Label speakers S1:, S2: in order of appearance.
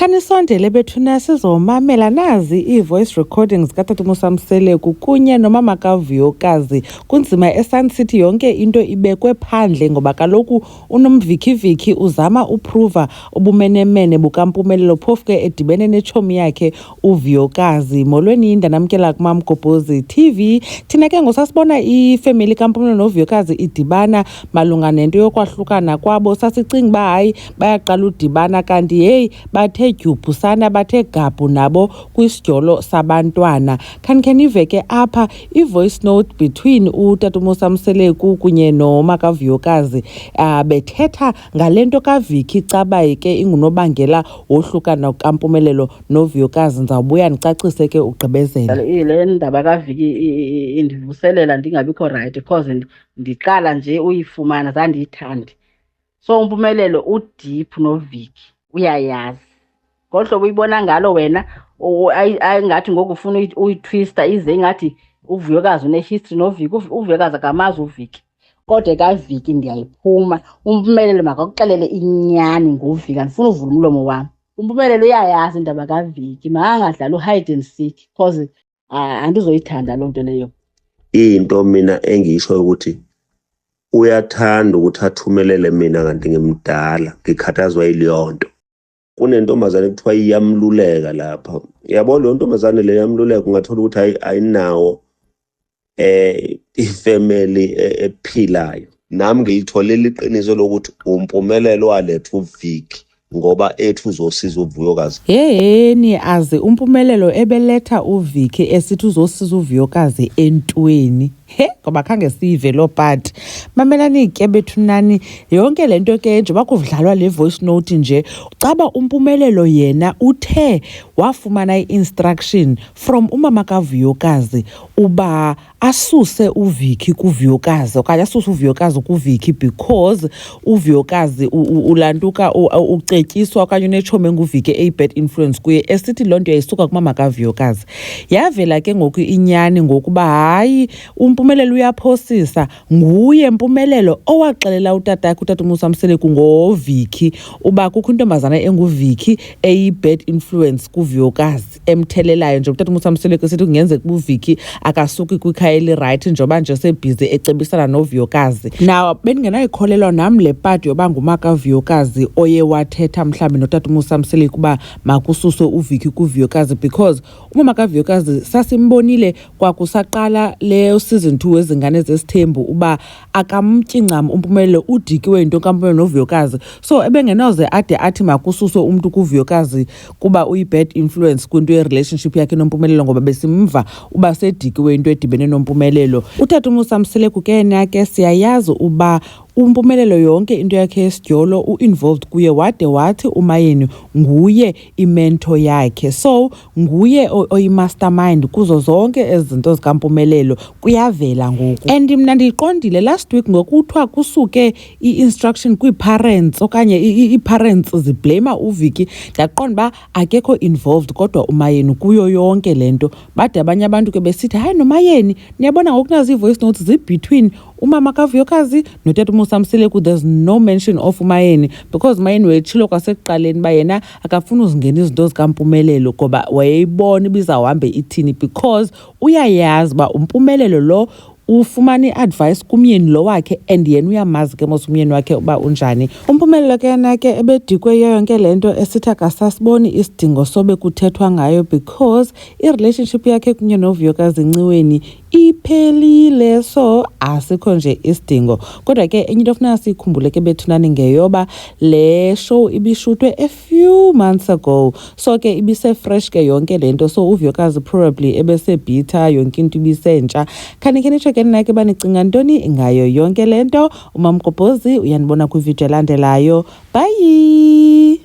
S1: Khanisondele bethuna sizomamela nazi ii-voice recordings kaTata Musamseleku kunye nomama kaVuyokazi. Kunzima eSun City yonke into ibekwe phandle ngoba kaloku unomvikiviki uzama uphruva ubumenemene bukaMpumelelo phofu ke edibene netshomi yakhe uVuyokazi. Molweni indanamkela kuMam Gqobhozi TV. Thina ke ngosasibona ifemeli kaMpumelelo noVuyokazi idibana malunga nento yokwahlukana kwabo sasicinga uba hayi bayaqala udibana kanti hey bathe dyubhusana bathe gabhu nabo kwisidyolo sabantwana. Khanikhe nive ke apha i-voice note between uTata Musamseleku kunye nomama kaVuyokazi bethetha ngale nto kaVicky Cabayi ke ingunobangela wohlukana kaMpumelelo noVuyokazi. Ndizawubuya ndicacise ke ugqibezela.
S2: Le ndaba kaVicky indivuselela ndingabikho right because ndiqala nje uyifumana zandiyithandi. So uMpumelelo udeep noVicky uyayazi ngolu hlobo uyibona ngalo wena ayingathi ngoku ufuna uyitwista ize ingathi uVuyokazi une-history noVicky. uVuyokazi akamazi uVicky kodwa kaVicky ndiyayiphuma. uMpumelelo makakuxelele inyani ngoVicky, andifuna uvula umlomo wam. uMpumelelo uyayazi indaba kaVicky, makangadlali u-hide and seek because andizoyithanda loo nto leyo.
S3: Into mina engiyisho ukuthi uyathanda ukuthi athumelele mina kanti ngimdala ngikhathazwa yileyo nto. Kunentombazane kuthiwa iyamluleka lapha. Yabo leyo ntombazane le yamluleka ungathola ukuthi ayinawo ifamily ephilayo. Nami ngiyitholela iqiniso lokuthi uMpumelelo waletha uVicky ngoba ethu uzosiza uVuyokazi.
S1: Yeyeni aze uMpumelelo ebeletha uVicky esithi uzosiza uVuyokazi entweni. Ngoba khange siyive lo part. Mamelani ke bethunani yonke lento ke njengoba kudlalwa le voice note nje caba uMpumelelo yena uthe wafumana i-instruction from umama kaVuyokazi uba asuse uVicky kuVuyokazi okanye asuse uVuyokazi kuVicky because uVuyokazi ulantuka ucetyiswa okanye unetshomi nguVicky eyi-bad influence kuye esithi loo nto yayisuka kumama kaVuyokazi. Yavela ke ngoku inyani ngokuba hayi uMpumelelo uyaphosisa nguye Mpumelelo owaxelela utatakhe uTata Musamseleku ngoVicky uba kukho intombazana enguVicky eyi-bad influence kuVuyokazi emthelelayo nje uTata Musamseleku esithi kungenzeka uVicky akasuki kwikhaya eli-right njengoba nje sebhizi ecebisana noVuyokazi. Now bendingenayikholelwa nam le part yoba ngumama kaVuyokazi oye wathetha mhlawumbi noTata Musamseleku uba makususwe uVicky kuVuyokazi because umama kaVuyokazi sasimbonile kwakusaqala le season 2 wezingane zesithembu uba akamtyi ncam uMpumelelo udikiwe into kaMpumelelo noVuyokazi. So ebengenawuze ade athi makususwe umntu kuVuyokazi kuba uyi-bad influence kwinto ye-relationship yakhe noMpumelelo ngoba besimva uba sedikiwe into edibene noMpumelelo. uTata Musamseleku ke yena ke siyayazi uba uMpumelelo yonke into yakhe yesidyolo u-involved kuye wade wathi umayeni nguye imento yakhe. So nguye oyi-mastermind kuzo zonke ezi zinto zikaMpumelelo kuyavela ngoku. And mna ndiyiqondile last week ngokuthiwa kusuke i-instruction kwii-parents okanye ii-parents ziblama uVicky. Ndaqonda uba akekho involved kodwa umayeni kuyo yonke le nto. Bade abanye abantu ke besithi hayi nomayeni niyabona ngokunazi ii-voice notes zi-between umama kaVuyokazi noTata Musamseleku. There's no mention of umayeni because umayeni wetshilo kwasekuqaleni uba yena akafuni uzingena izinto zikaMpumelelo ngoba wayeyibona ibizawuhambe ithini because uyayazi uba uMpumelelo lo ufumana i-advice kumyeni lo wakhe and yena uyamazi ke mos umyeni wakhe uba unjani. uMpumelelo ke yena ke ebedikwe yonke le nto esithi akasasiboni isidingo sobe kuthethwa ngayo because i-relationship yakhe kunye noVuyokazi enciweni iphelile, so asikho nje isidingo. Kodwa ke enye into ofuna siyikhumbule ke bethunani ngeyoba le show ibishutwe a few months ago, so ke ibise-fresh ke yonke le nto. So uVuyokazi probably ebesebhitha yonke into ibisentsha. Khanikhe nitsho ke nake banicinga ntoni ngayo yonke le nto. uMam Gqobhozi uyanibona kwividiyo elandelayo. Bye.